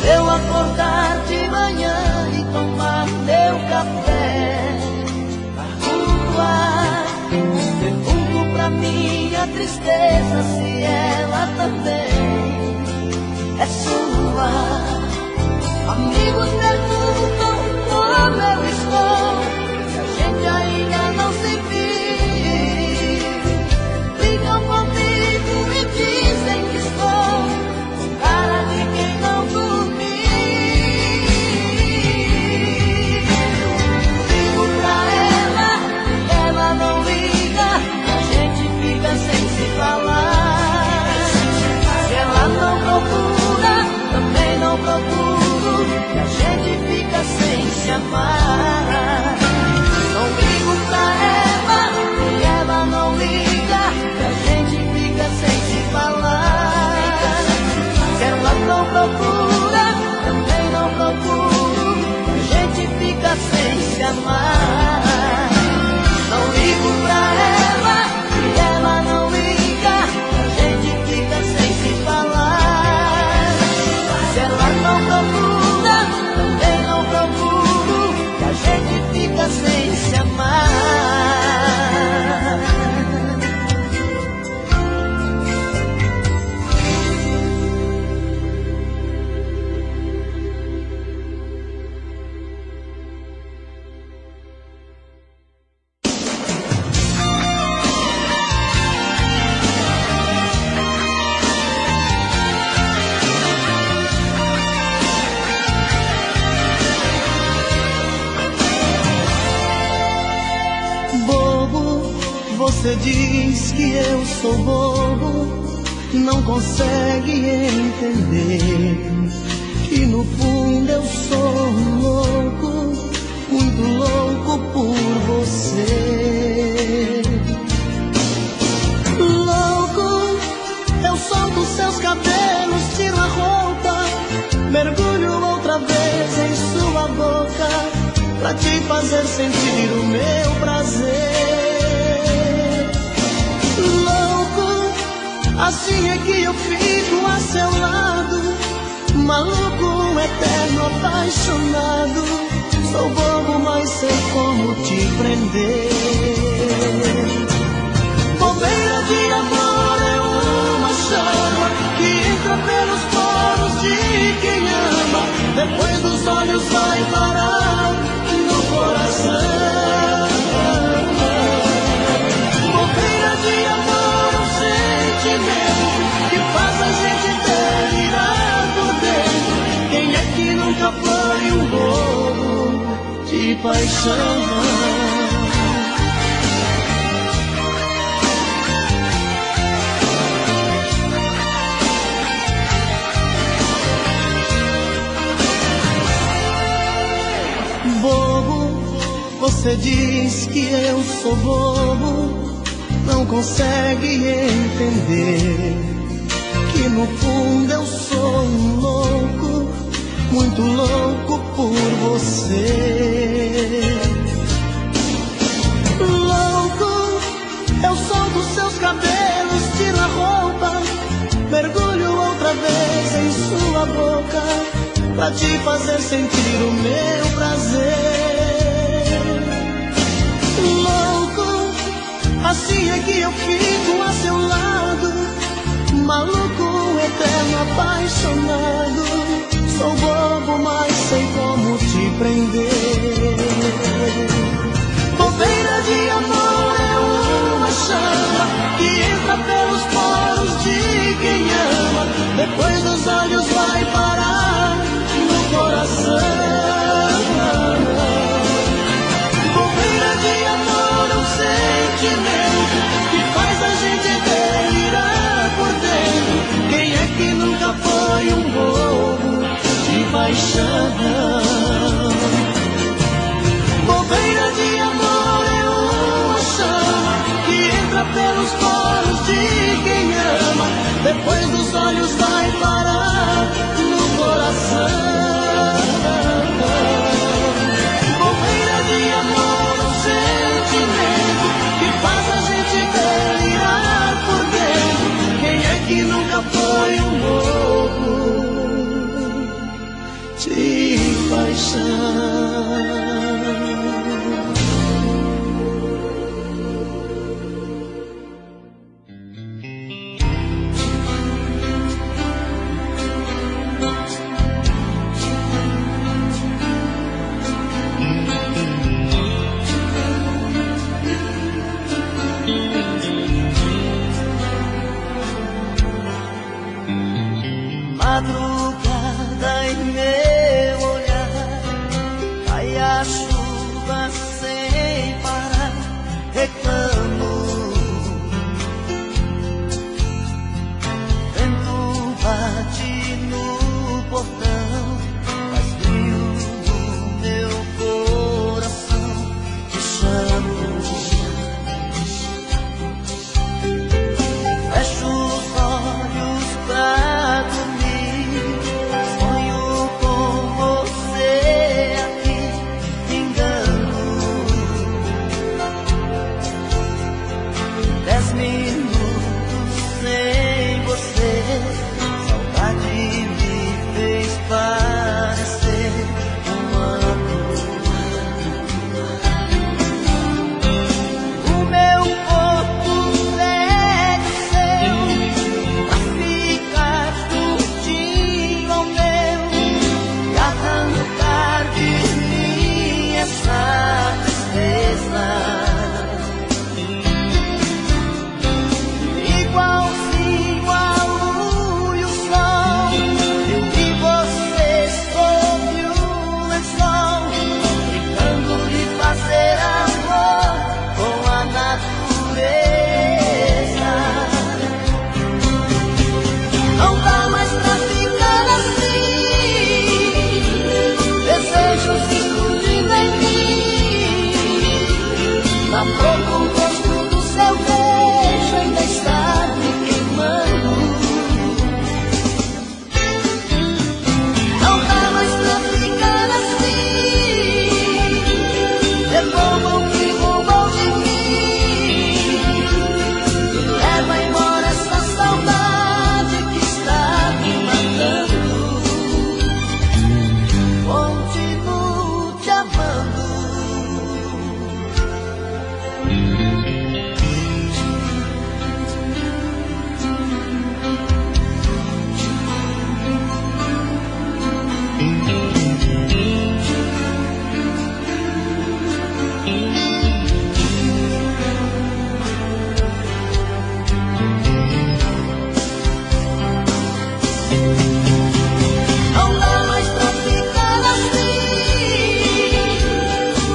Eu acordar de manhã e tomar meu café, barulho ar, pergunto pra minha tristeza se ela também é sua. Amigos perguntam como eu estou, se a gente ainda não se viu. Ligam comigo e dizem que estou com cara de quem não dormiu. Ligo pra ela não liga, a gente fica sem se falar. Se ela não procura, também não procuro, e a gente fica sem se amar. Não ligo pra ela e ela não liga, e a gente fica sem se falar. Se ela não procura, também não procuro, a gente fica sem se amar. Não ligo pra ela e ela não liga, a gente fica sem se falar. Se ela não procura, também não procuro, a gente fica sem se amar. Você diz que eu sou bobo, não consegue entender que no fundo eu sou louco, muito louco por você. Louco, eu solto seus cabelos, tiro a roupa, mergulho outra vez em sua boca, pra te fazer sentir o meu prazer. Assim é que eu fico a seu lado, maluco, eterno, apaixonado. Sou bobo, mas sei como te prender. Bobeira de amor é uma chama que entra pelos poros de quem ama, depois dos olhos vai parar no coração. Bobeira de amor é um sentimento que faz a gente delirar por dentro. Quem é que nunca foi um bobo de paixão? Bobo, você diz que eu sou bobo, não consegue entender que no fundo eu sou um louco, muito louco por você. Louco, eu solto seus cabelos, tiro a roupa, mergulho outra vez em sua boca, pra te fazer sentir o meu prazer. Louco, assim é que eu fico a seu lado, maluco, eterno, apaixonado. Sou bobo, mas sei como te prender. Bobeira de amor é uma chama que entra pelos poros de quem ama, depois dos olhos vai parar no coração. Bobeira de amor é um sentimento que faz a gente delirar por dentro. Quem é que nunca foi um bobo de paixão? Bobeira de amor é uma chama que entra pelos poros de quem ama, depois dos olhos vai parar no coração. Bobeira de amor é um sentimento que faz a gente delirar por dentro. Quem é que nunca foi um bobo deixar. Madrugada em meu olhar, cai a chuva sem parar, reclamo. Vento bate no portão, faz frio no meu coração, te chamo. Fecho os olhos pra dormir, sonho com você aqui, me engano. 10 minutos sem você, saudade me fez parecer um ano. O meu corpo cede o seu pra ficar juntinho ao meu e arrancar de mim essa tristeza. Igualzinho a lua e o sol, eu vi você sob o lençol, brincando de fazer amor com a natureza. Não dá mais pra ficar assim, desejos explodindo em mim. Na boca o gosto do seu beijo ainda está me queimando. Não dá mais pra ficar assim, devolva o que roubou de mim. Leva embora essa saudade que está me matando. Continuo te amando. Não dá mais pra ficar assim,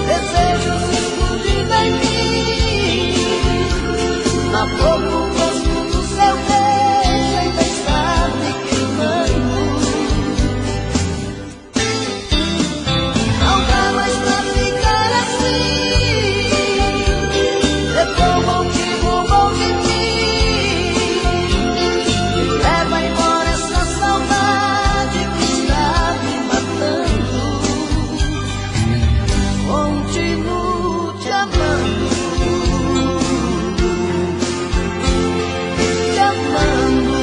desejos explodindo em mim. Na boca o gosto do seu beijo ainda está me queimando. Não dá mais pra ficar assim, devolva o que roubou de mim. Leva embora essa saudade que está me matando. Continuo te amando, te amando.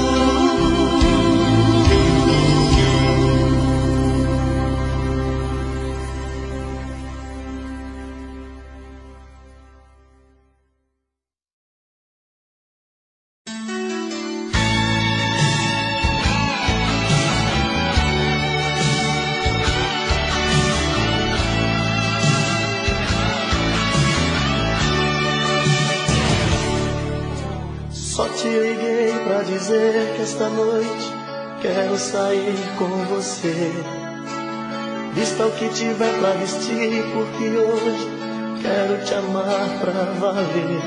Só te liguei pra dizer que esta noite quero sair com você. Vista o que tiver pra vestir, porque hoje quero te amar pra valer.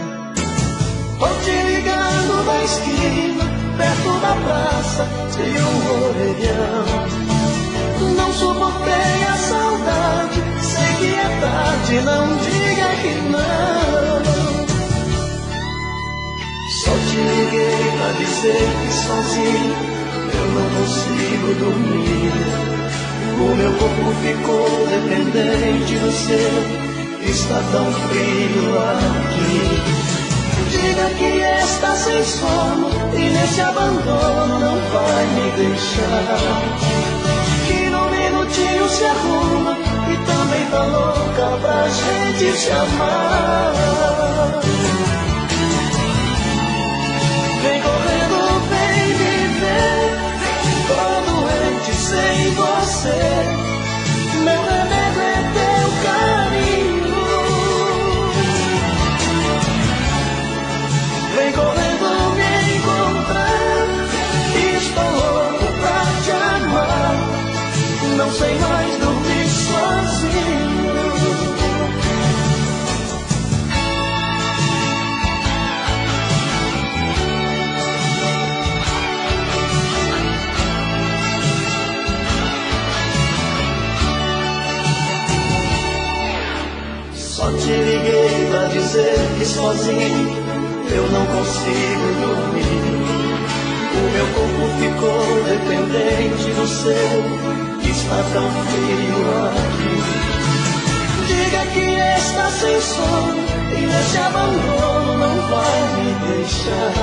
Tô te ligando da esquina, perto da praça, de um orelhão. Não suportei a saudade, sei que é tarde, não diga que não. Só te liguei pra dizer que sozinho eu não consigo dormir. O meu corpo ficou dependente do seu, está tão frio aqui. Diga que está sem sono e nesse abandono não vai me deixar. Que num minutinho se arruma gente se amar. Vem correndo, vem viver, tô doente sem você. Meu remédio é teu carinho. Vem correndo me encontrar, estou louco pra te amar. Não sei mais dormir sozinho. Só te liguei pra dizer que sozinho eu não consigo dormir. O meu corpo ficou dependente do seu, que está tão frio aqui. Diga que está sem sono e nesse abandono não vai me deixar.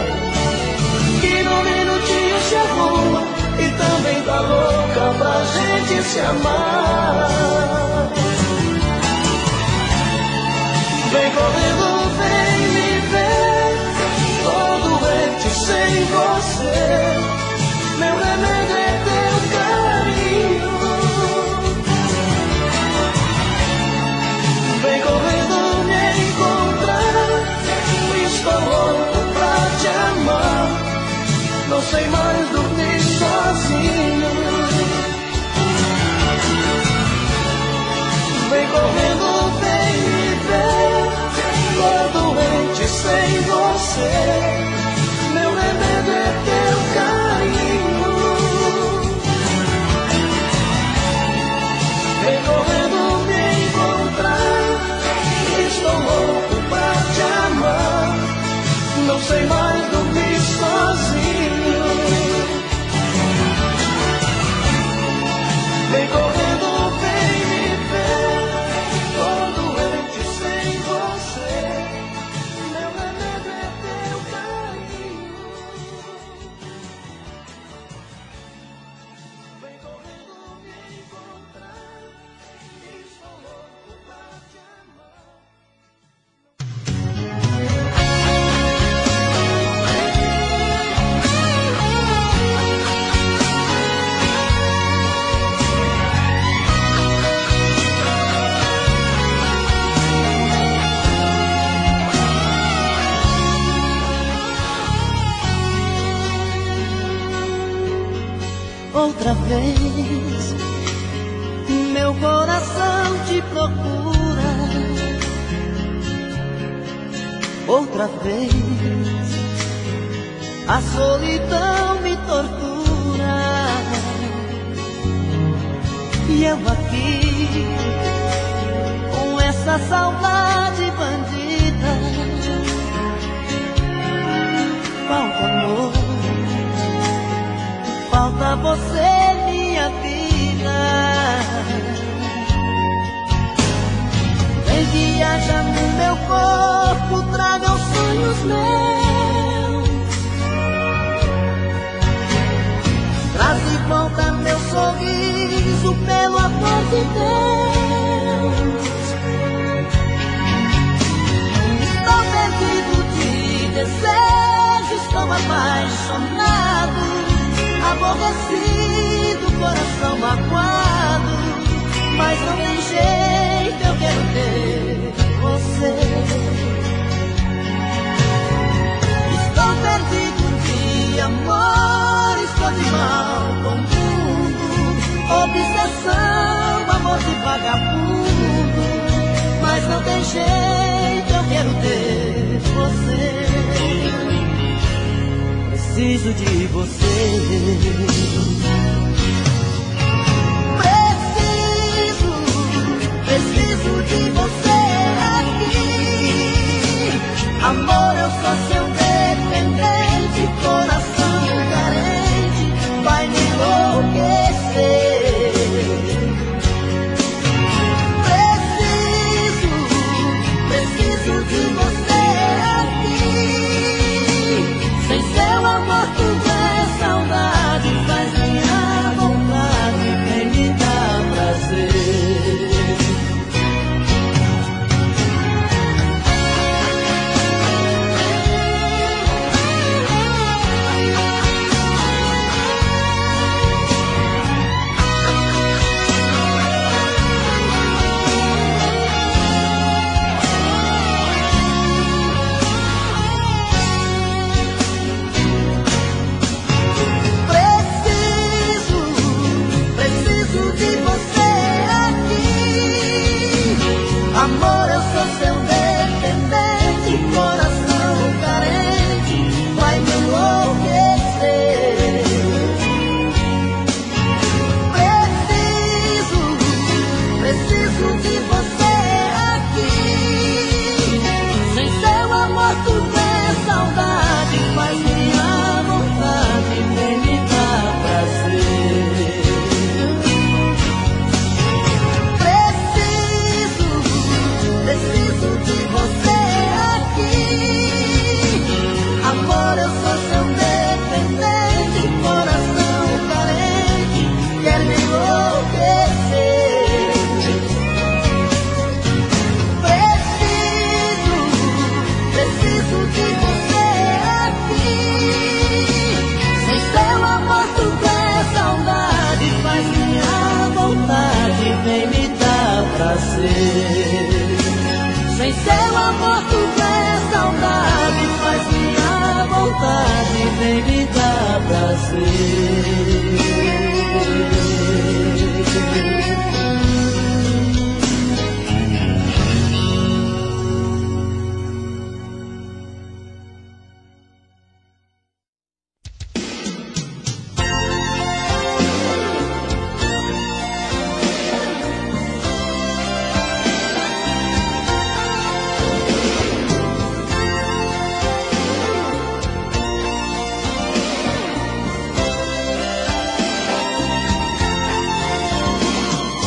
Que no minutinho se arruma e também tá louca pra gente se amar. Vem correndo, vem me ver, tô doente sem você. Meu remédio é teu carinho. Vem correndo me encontrar, estou louco pra te amar. Não sei mais dormir sozinho. Vem correndo, vem me ver, tô doente sem você. Meu remédio é teu carinho. Vem correndo me encontrar, estou louco pra te amar. Não sei mais dormir sozinho. Vem correndo, vem me ver, tô doente sem você. Meu remédio é teu carinho. Vem correndo me encontrar, estou louco pra te amar. Outra vez, meu coração te procura. Outra vez, a solidão me tortura. E eu aqui, com essa saudade bandida. Falta amor, falta você, minha vida. Vem, viaja no meu corpo, traga os sonhos meus. Traz de volta meu sorriso, pelo amor de Deus. Estou perdido de desejo, estou apaixonado, aborrecido, coração magoado. Mas não tem jeito, eu quero ter você. Estou perdido de amor, estou de mal com o mundo. Obsessão, amor de vagabundo. Mas não tem jeito, eu quero ter você. Preciso de você. Preciso de você aqui. Amor, eu sou seu dependente, coração carente, vai me enlouquecer. Preciso de você aqui. Sem seu amor tudo é saudade. vontade vem me dar prazer.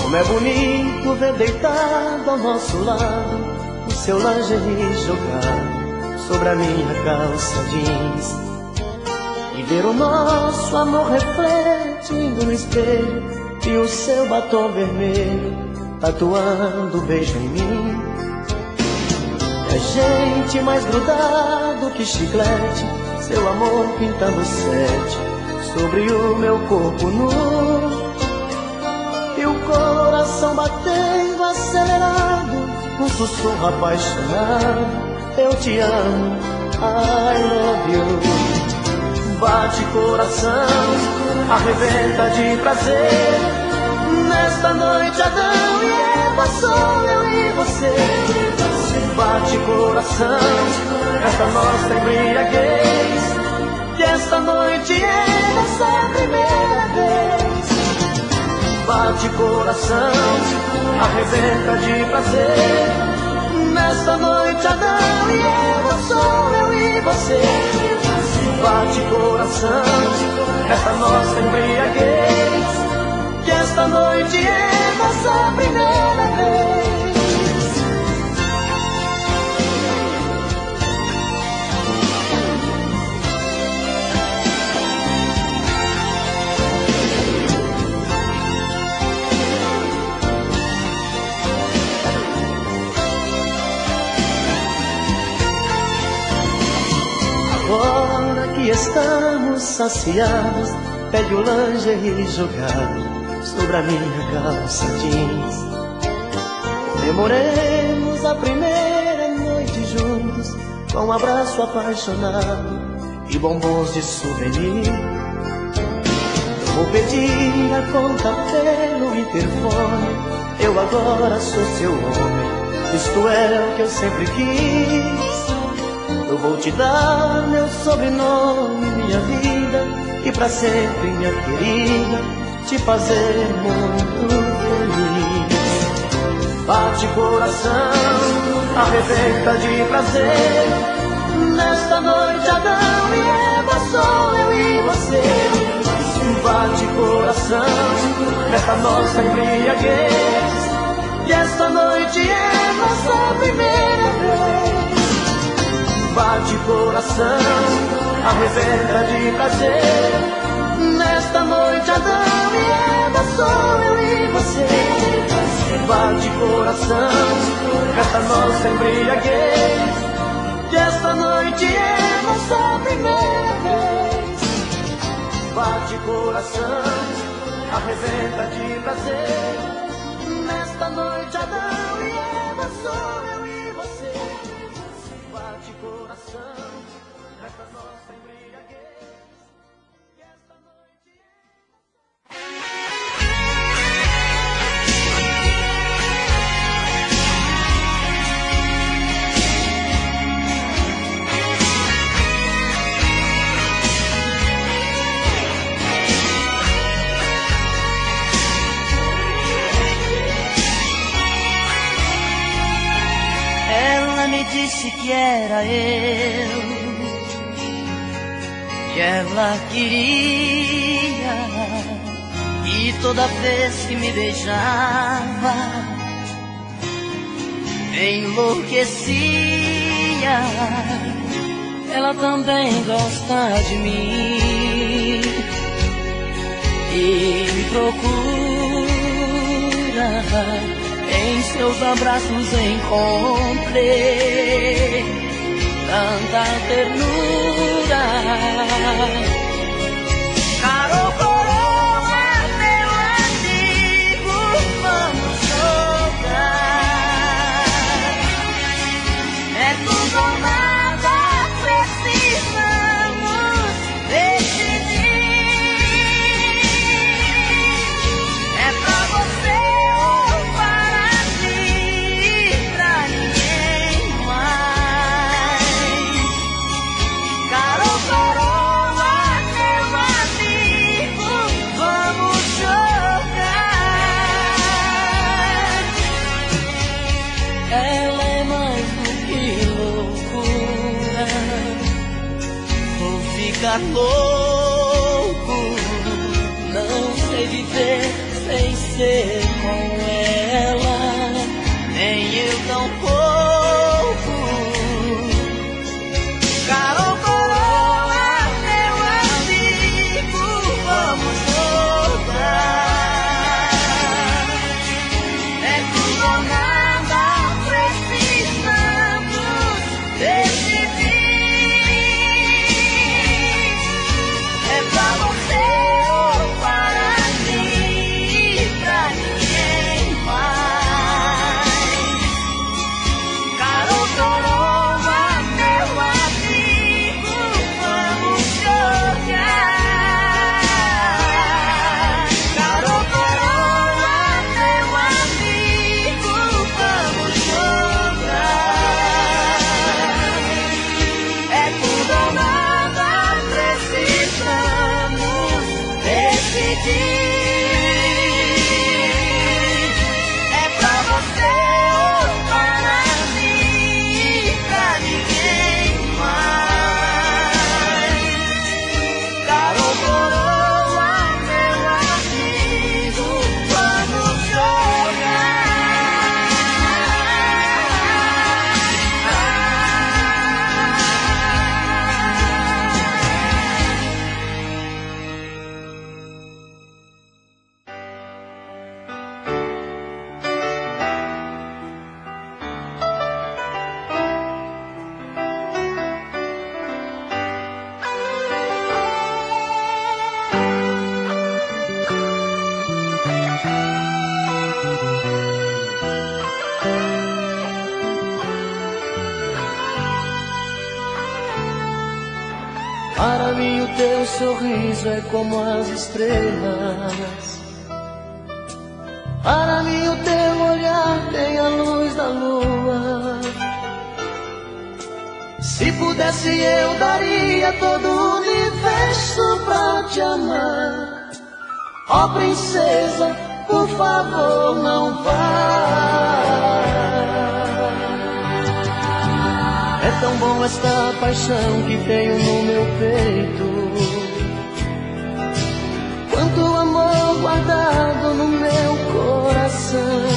Como é bonito ver deitado ao nosso lado o seu lingerie jogado sobre a minha calça jeans, e ver o nosso amor refletindo no espelho e o seu batom vermelho tatuando o beijo em mim. E a gente mais grudado que chiclete, seu amor pintando sete sobre o meu corpo nu. E o coração batendo acelerado, um sussurro apaixonado: eu te amo, I love you. Bate coração, arrebenta de prazer. Nesta noite Adão e Eva, sou eu e você. Bate coração, esta nossa embriaguez, que esta noite é nossa primeira vez. Bate coração, arrebenta de prazer. Nesta noite Adão e Eva, sou eu e você. Bate coração, esta nossa embriaguez, que esta noite é nossa primeira vez. Agora que estamos saciados, pegue o lingerie jogado sobre a minha calça jeans. Comemoremos a primeira noite juntos, com um abraço apaixonado e bombons de souvenir. Vou pedir a conta pelo interfone, eu agora sou seu homem, isto é o que eu sempre quis. Eu vou te dar meu sobrenome, minha vida, e pra sempre, minha querida, te fazer muito feliz. Bate coração, arrebenta de prazer. Nesta noite Adão e Eva, sou eu e você. Bate coração, nesta nossa embriaguez, que esta noite é nossa primeira vez. Bate coração, arrebenta de prazer. Nesta noite Adão e Eva, sou eu e você. Bate coração, esta nossa embriaguez, que esta noite é nossa primeira vez. Bate coração, arrebenta de prazer. Nesta noite Adão e Eva, sou eu e você. Bate coração, esta nossa embriaguez, que esta noite é... Ela me disse que era eu, que ela queria, e toda vez que me beijava enlouquecia. Ela também gosta de mim e me procura. Em seus abraços encontrei tanta ternura. Caro coroa, meu amigo, vamos jogar. É tudo ou nada, precisamos ficar louco. Não sei viver sem ser com ela, Nem eu tão pouco. Carol Coroa, meu amigo, vamos voltar. é tudo ou nada, precisamos decidir. É pra você ou para mim, pra ninguém mais. Carol Coroa, meu amigo, vamos jogar. Carol Coroa, meu amigo, vamos jogar. É tudo ou nada, precisamos decidir. É pra você ou para mim, pra ninguém mais. Carol Coroa, meu amigo, vamos jogar. Para mim o teu sorriso é como as estrelas. Para mim o teu olhar tem a luz da lua. Se pudesse eu daria todo o universo pra te amar. Ó princesa, por favor não vá. É tão bom esta paixão que tenho no meu peito. Quanto amor guardado no meu coração.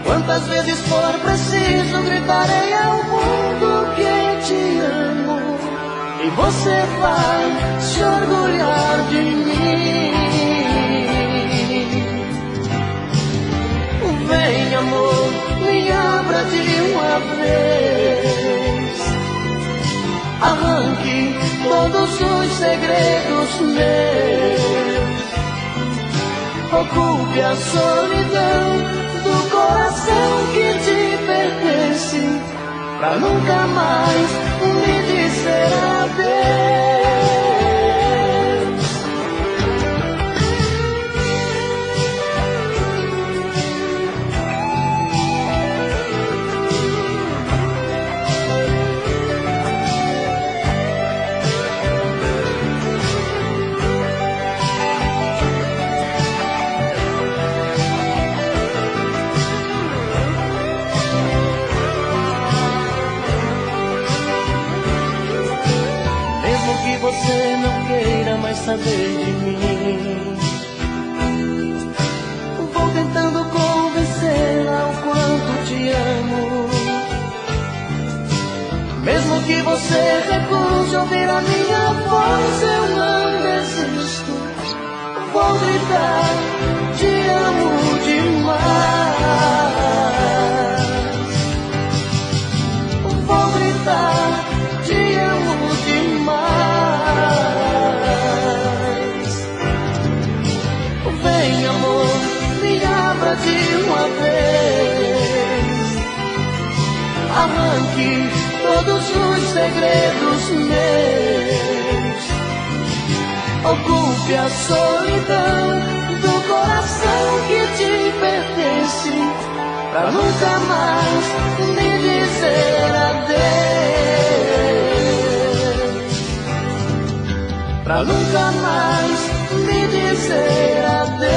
Quantas vezes for preciso gritarei ao mundo que te amo. E você vai se orgulhar de mim. Vem amor, me abra de uma vez. Arranque todos os segredos meus. Ocupe a solidão do coração que te pertence, pra nunca mais me dizer adeus. Você não queira mais saber de mim. Vou tentando convencê-la o quanto te amo. Mesmo que você recuse ouvir a minha voz, eu não desisto. Vou gritar, te amo demais. Vou gritar, te amo demais. Vem amor, me abra de uma vez. Arranque todos os segredos meus. Ocupe a solidão do coração que te pertence, pra nunca mais me dizer adeus. Pra nunca mais me dizer adeus.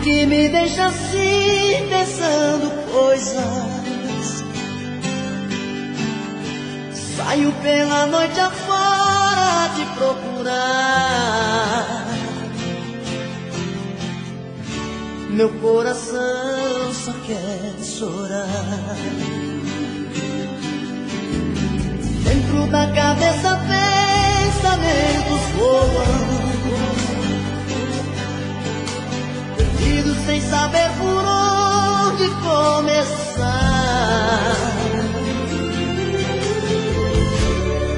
que me deixa assim pensando coisas. Saio pela noite afora te procurar. Meu coração só quer chorar. Dentro da cabeça pensamentos voam, perdido sem saber por onde começar.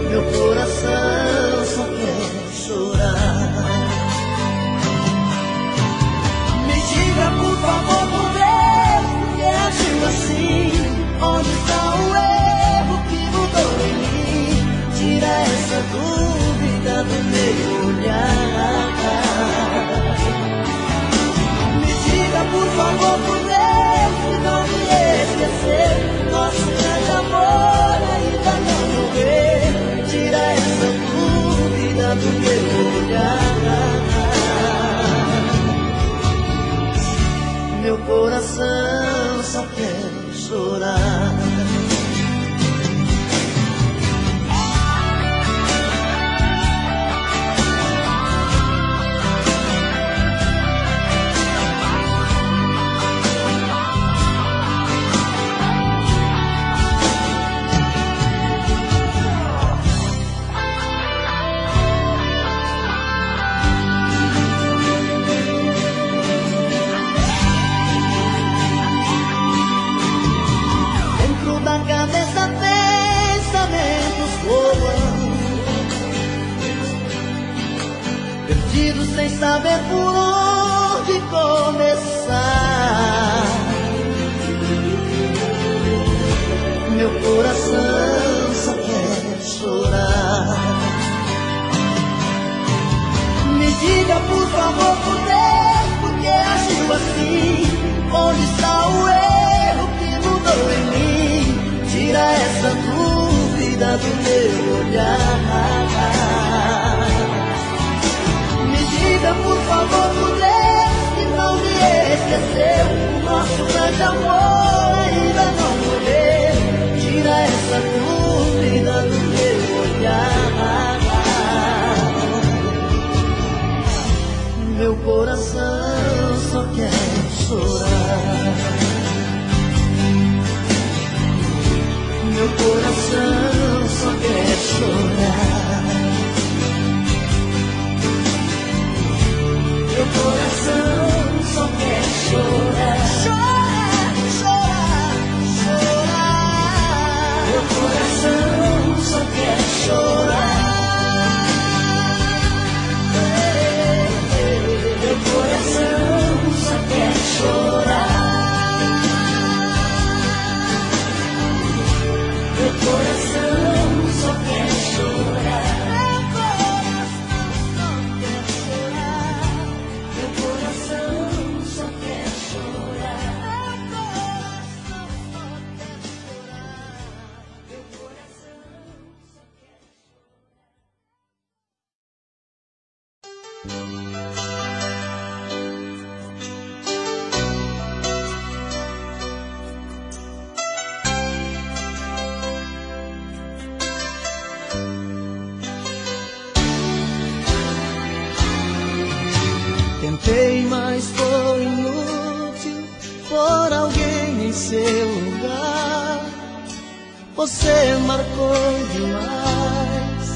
Meu coração só quer chorar. Me diga por favor, por Deus, por que agiu assim? Onde está o erro que mudou em mim? Tira essa dúvida do meu olhar. Por favor, por Deus, que não me esquecer. Nosso grande amor ainda não morreu. Tira essa dúvida do meu olhar. Meu coração só quer chorar. Sem saber por onde começar. Meu coração só quer chorar. Me diga por favor, por Deus, por que agiu assim? Onde está o erro que mudou em mim? Tira essa dúvida do meu olhar. Diga por favor, por Deus, que não me esqueceu. O nosso grande amor ainda não morreu. Tira essa dúvida do meu olhar. Meu coração só quer chorar. Meu coração só quer chorar. Meu coração só quer chorar. Chorar, chorar, chorar. Meu coração só quer chorar. Meu coração só quer chorar. Meu coração só quer chorar. Tentei, mas foi inútil por alguém em seu lugar. Você marcou demais,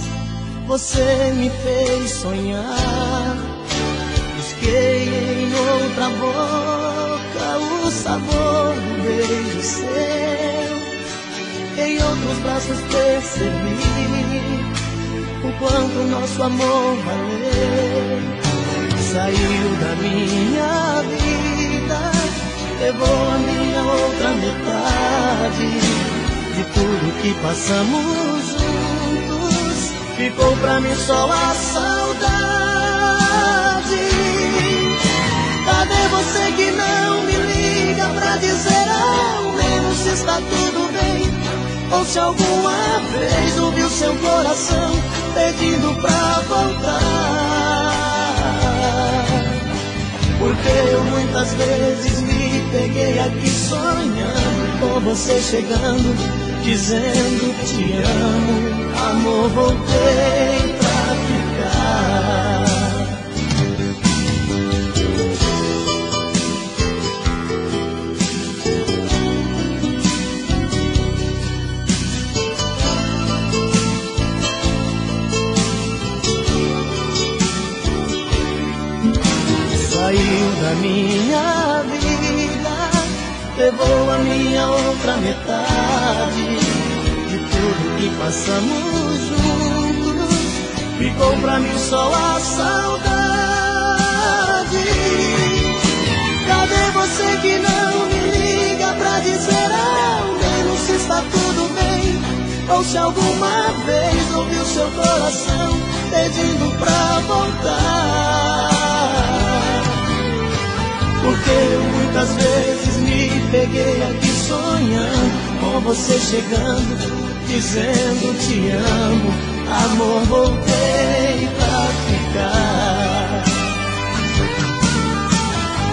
você me fez sonhar. Busquei em outra boca o sabor do beijo seu. Em outros braços percebi o quanto nosso amor valeu. Saiu da minha vida, levou a minha outra metade. De tudo que passamos juntos, ficou pra mim só a saudade. Cadê você que não me liga pra dizer ao menos se está tudo bem? Ou se alguma vez ouviu seu coração pedindo pra voltar? Por Porque eu muitas vezes me peguei aqui sonhando com você chegando, dizendo te amo. Amor, voltei pra ficar. Saiu da minha vida, levou a minha outra metade. De tudo que passamos juntos, ficou pra mim só a saudade. Cadê você que não me liga pra dizer ao menos se está tudo bem? Ou se alguma vez ouviu seu coração pedindo pra voltar? Porque eu muitas vezes me peguei aqui sonhando com você chegando, dizendo te amo. Amor, voltei pra ficar.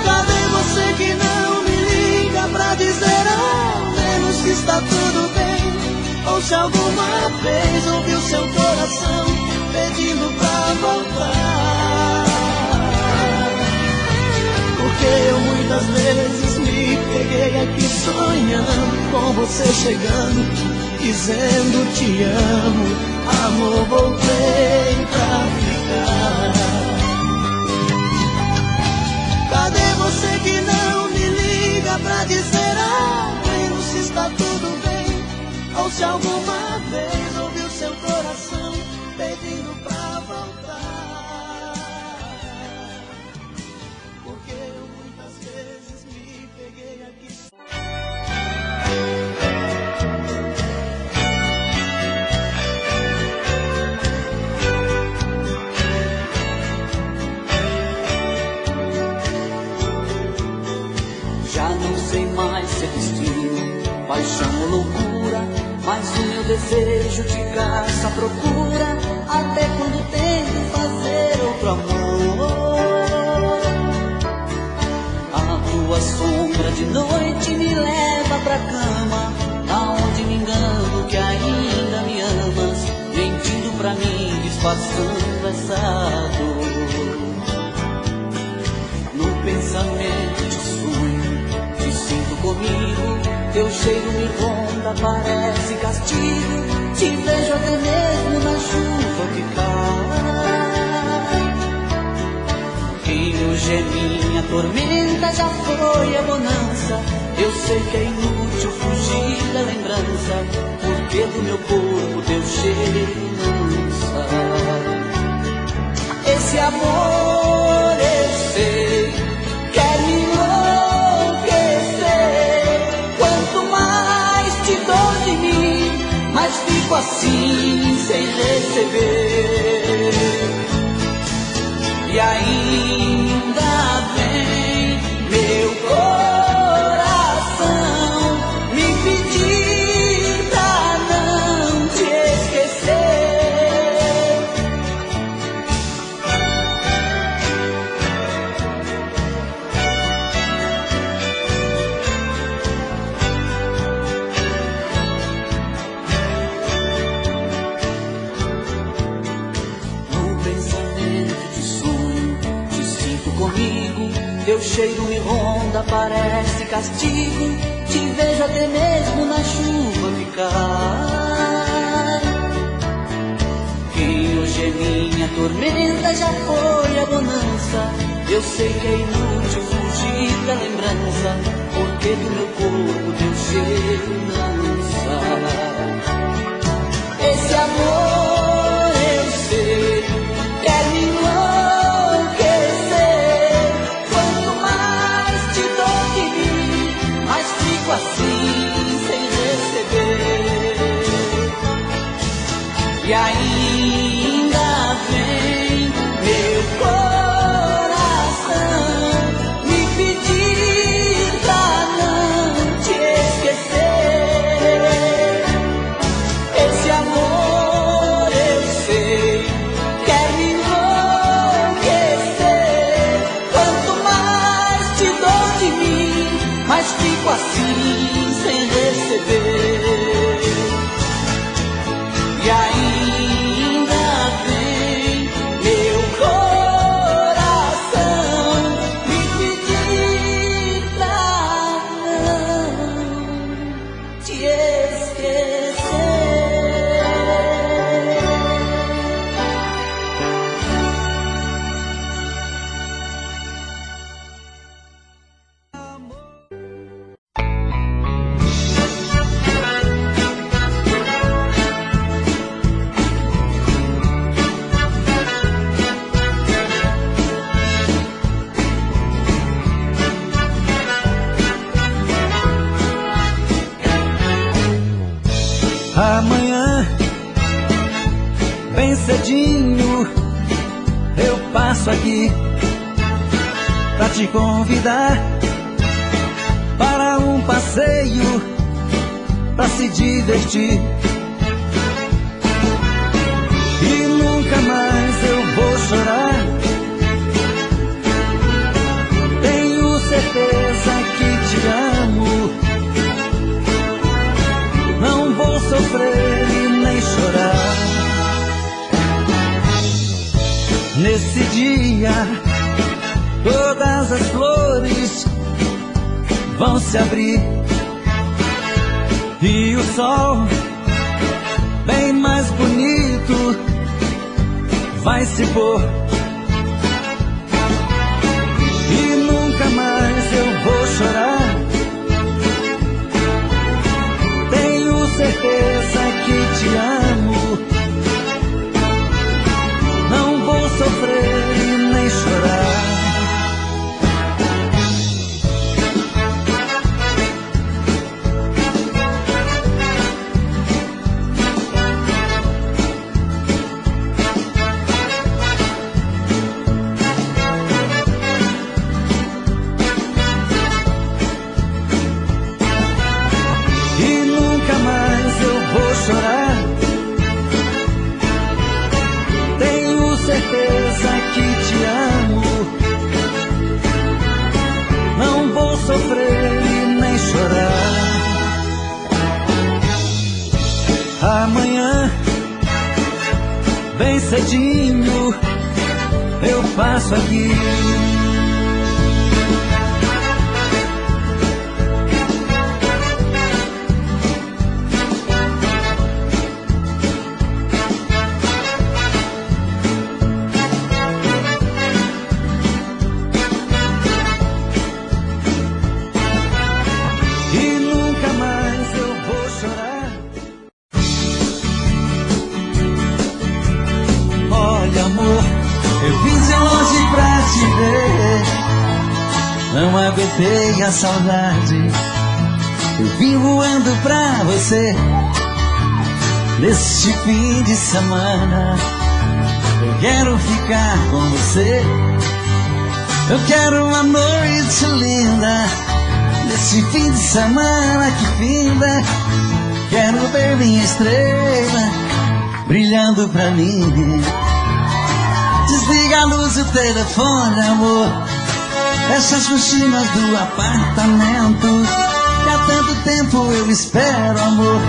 Cadê você que não me liga pra dizer ao menos se está tudo bem? Ou se alguma vez ouviu seu coração pedindo pra voltar? Porque eu muitas vezes me peguei aqui sonhando com você chegando, dizendo te amo. Amor, voltei pra ficar. Cadê você que não me liga pra dizer ao menos se está tudo bem? Ou se alguma vez ouviu seu coração pedindo pra voltar? Porque eu muitas vezes me peguei aqui. Já não sei mais se é destino, paixão ou loucura, mas o meu desejo te caça à procura, até quando tento fazer outro amor. A tua sombra de noite me leva pra cama, aonde me engano que ainda me amas, mentindo pra mim, disfarçando essa dor. No pensamento te sonho, te sinto comigo, teu cheiro me ronda, parece castigo, te vejo até mesmo na chuva que cai. Quem hoje é minha tormenta já foi a bonança, eu sei que é inútil fugir da lembrança, porque do meu corpo teu cheiro lança. Esse amor eu sei, quer me enlouquecer. Quanto mais te dou de mim, mais fico assim sem receber. E ainda vem meu coração me pedir pra não te esquecer. Teu cheiro me ronda, parece castigo, te vejo até mesmo na chuva que cai. Quem hoje é minha tormenta já foi a bonança, eu sei que é inútil fugir da lembrança, porque do meu corpo teu cheiro lança. Esse amor eu sei, quer me enlouquecer. Quanto mais te dou de mim, mais fico assim sem receber. E ainda vem meu coração me pedir pra não te esquecer. Esse amor eu sei, quer me enlouquecer. Quanto mais Amanhã, bem cedinho, eu passo aqui pra te convidar para um passeio, pra se divertir. E nunca mais eu vou chorar. Tenho certeza que te amo. Não vou sofrer e nem chorar. Nesse dia, todas as flores vão se abrir e o sol, bem mais bonito, vai se pôr. E nunca mais eu vou chorar. Tenho certeza que te amo. Não vou sofrer e nem chorar. Tenho certeza que te amo. Não vou sofrer e nem chorar. Amanhã, bem cedinho, eu passo aqui. Não aguentei a saudade, eu vim voando pra você. Neste fim de semana, eu quero ficar com você. Eu quero uma noite linda, neste fim de semana que finda. Quero ver minha estrela brilhando pra mim. Desliga a luz do telefone, amor. Essas cortinas do apartamento, que há tanto tempo eu espero, amor,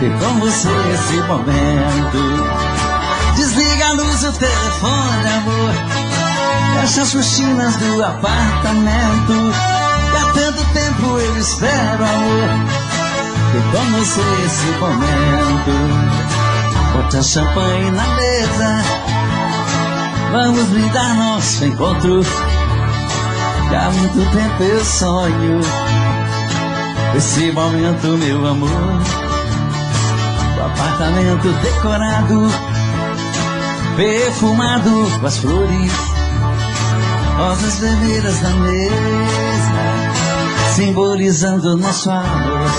ter com você esse momento. Desliga a luz do telefone, amor. Essas cortinas do apartamento, que há tanto tempo eu espero, amor, ter com você esse momento. Bote a champanhe na mesa, vamos brindar nosso encontro. Já há muito tempo eu sonho esse momento, meu amor. O apartamento decorado, perfumado com as flores, rosas vermelhas na mesa, simbolizando nosso amor.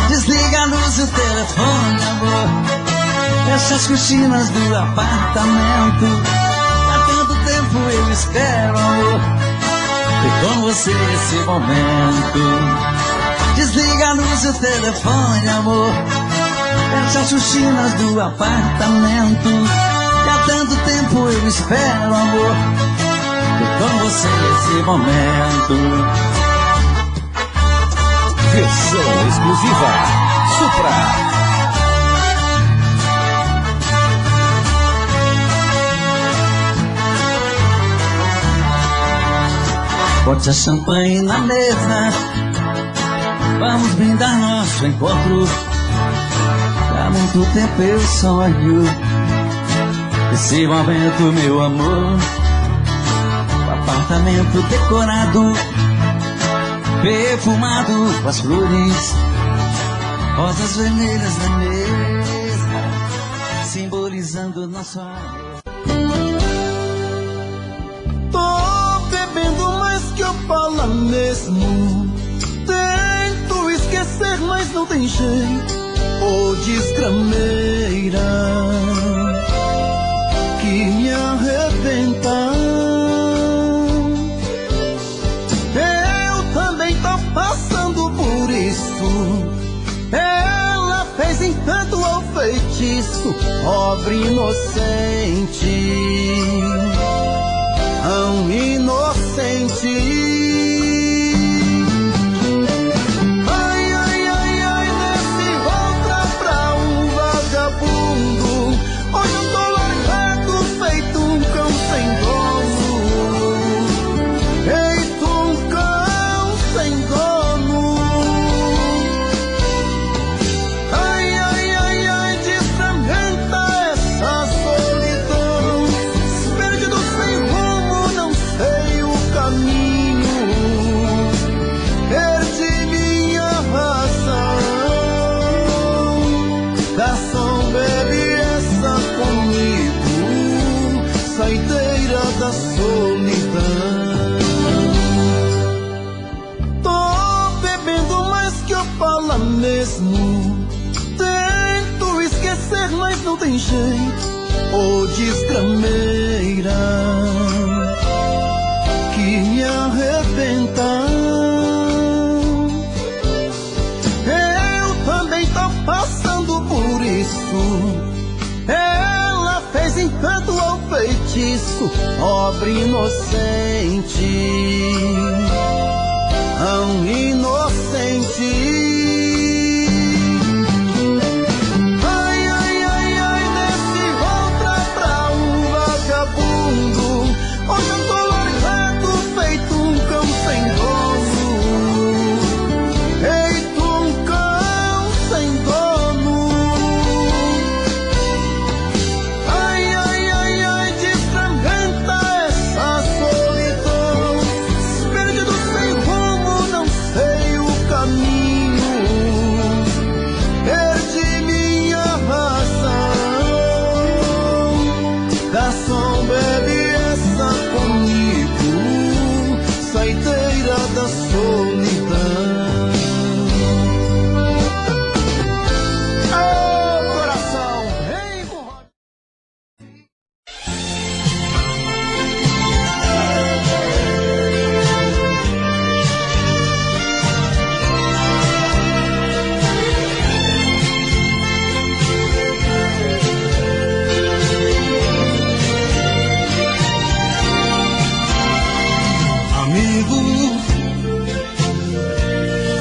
Desliga a luz do telefone, amor. Essas cortinas do apartamento, há tanto tempo eu espero, amor, ter com você esse momento. Desliga a luz do telefone, amor. Fecha as cortinas do apartamento, que há tanto tempo eu espero, amor, ter com você esse momento. Versão exclusiva Supra. Bote a champanhe na mesa, vamos brindar nosso encontro. Há muito tempo eu sonho esse momento, meu amor. O apartamento decorado, perfumado com as flores, rosas vermelhas na mesa, simbolizando nosso amor. Que eu falo mesmo. Tento esquecer, mas não tem jeito. desgrameira que me arrebenta. Eu também tô passando por isso. Ela fez encanto ou feitiço, pobre inocente, tão inocente. Da solidão, tô bebendo mais que eu falo mesmo. Tento esquecer, mas não tem jeito. Ô desgrameira que me arrebenta. Eu também tô passando por isso. Ela fez encanto ou feitiço, pobre inocente, tão inocente. Ai, ai, ai, ai, nesse outra pra vagabundo. Hoje eu tô largado, feito cão sem dono. Feito cão sem dono. Ai, ai, ai, ai, desfragmenta essa solidão. Perdido sem rumo, não sei o caminho. Perdi minha razão. Garçom, bebe essa comigo, saideira da solidão. Oh, coração, vem com amigo,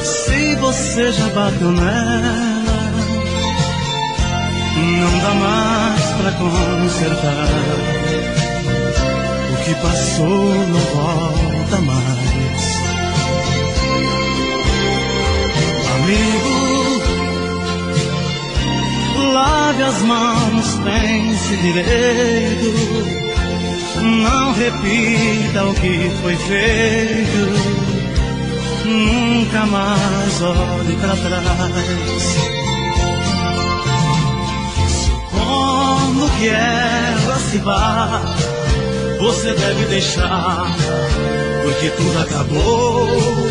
se você já bateu nela, não dá mais pra consertar. O que passou não volta mais. Amigo, lave as mãos, pense direito. Não repita o que foi feito. Nunca mais olhe para trás. Supondo que ela se vá, você deve deixar, porque tudo acabou.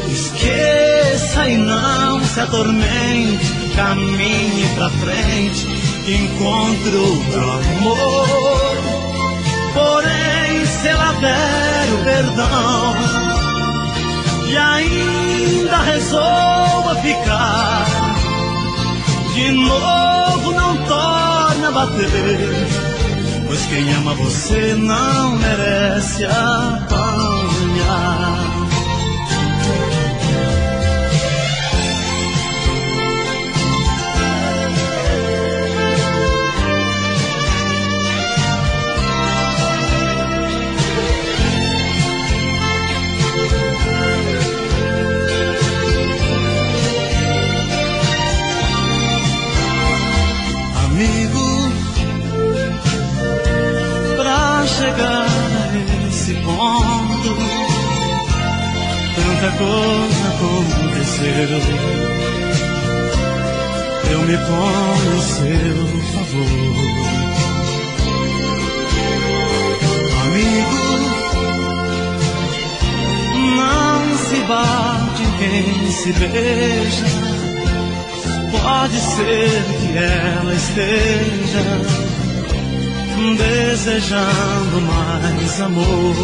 Esqueça e não se atormente. Caminhe pra frente, encontre outro amor. Porém, se ela der o perdão e ainda resolva ficar, de novo não torne a bater, pois quem ama você não merece apanhar. Chegar a esse ponto, tanta coisa aconteceu. Eu me ponho em seu favor, amigo. Não se bate em quem se beija, Pode ser que ela esteja desejando mais amor.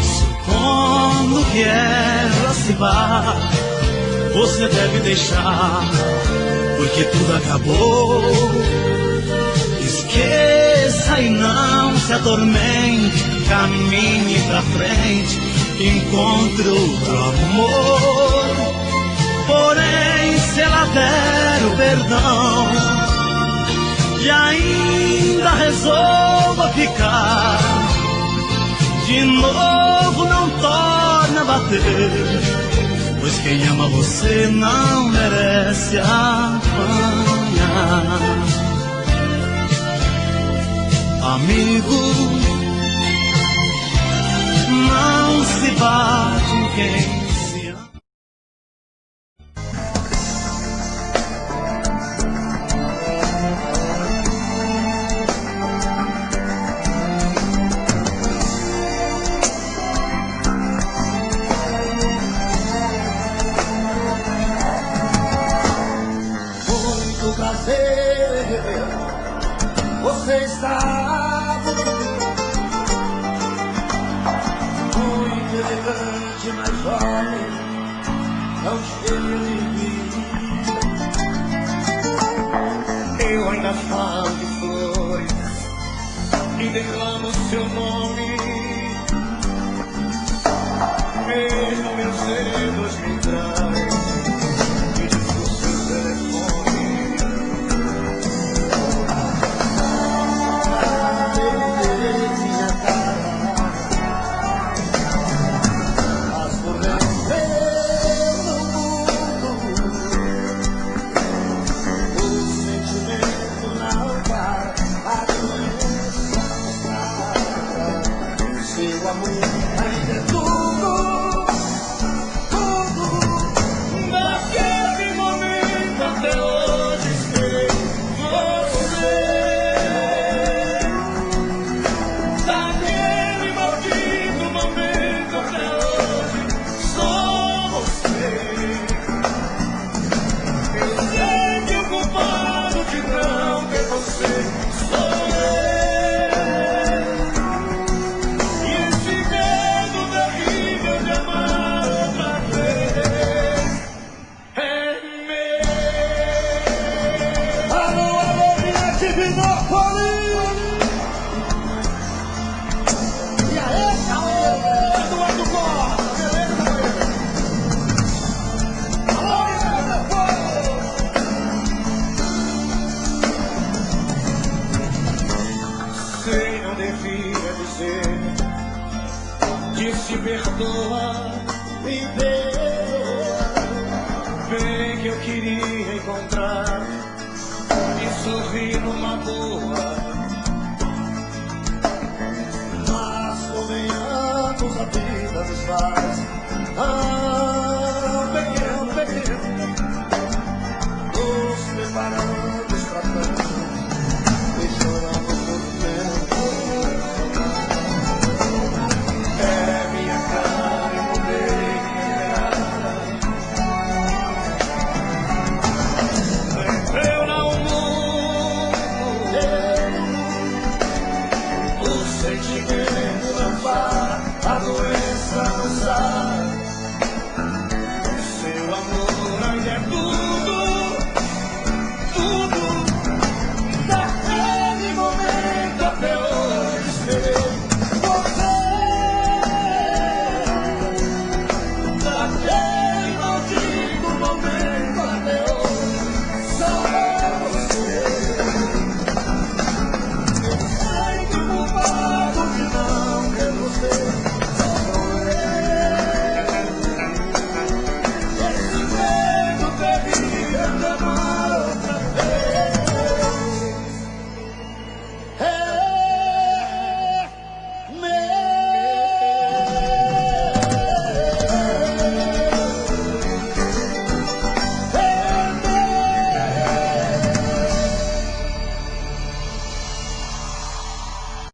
Supondo que ela se vá, você deve deixar, porque tudo acabou. Esqueça e não se atormente, caminhe pra frente, encontre outro amor. Porém, se ela der o perdão e ainda resolva ficar, de novo não torna a bater, pois quem ama você não merece apanhar. Amigo, não se bate em quem se ama. Muito prazer, você está muito elegante, mas jovem, não cheio de vida. Eu ainda falo de flores e declamo seu nome, mesmo meus dedos me traem e digo seu telefone. Disse perdoa, me perdoa. Bem que eu queria encontrar e sorrir numa boa. Mas convenhamos, a vida nos faz pequeno, pequeno, nos preparamos pra tanto e choramos todo tempo. A doença não sai, seu amor ainda é duro.